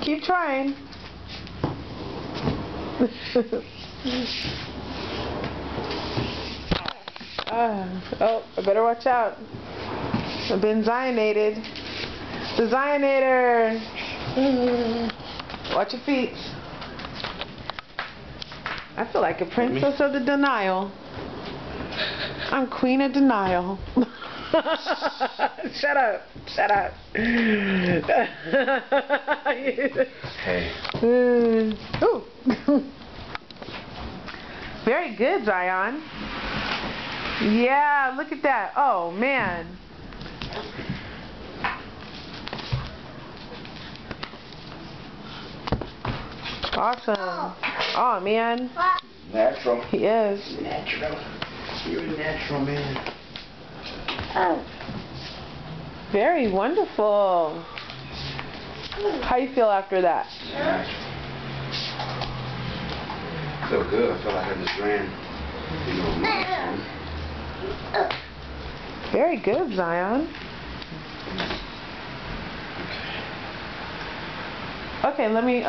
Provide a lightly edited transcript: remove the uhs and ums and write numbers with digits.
Keep trying. Oh, I better watch out. I've been Zionated. The Zionator. Watch your feet. I feel like a princess of the denial. I'm queen of denial. Shut up. Shut up. Hey. Ooh. Very good, Zion. Yeah, look at that. Oh, man. Awesome. Oh, man. Natural. He is. Natural. You're a natural man. Very wonderful. How you feel after that? Natural. I feel good. I feel like I just ran, Very good, Zion. Okay, let me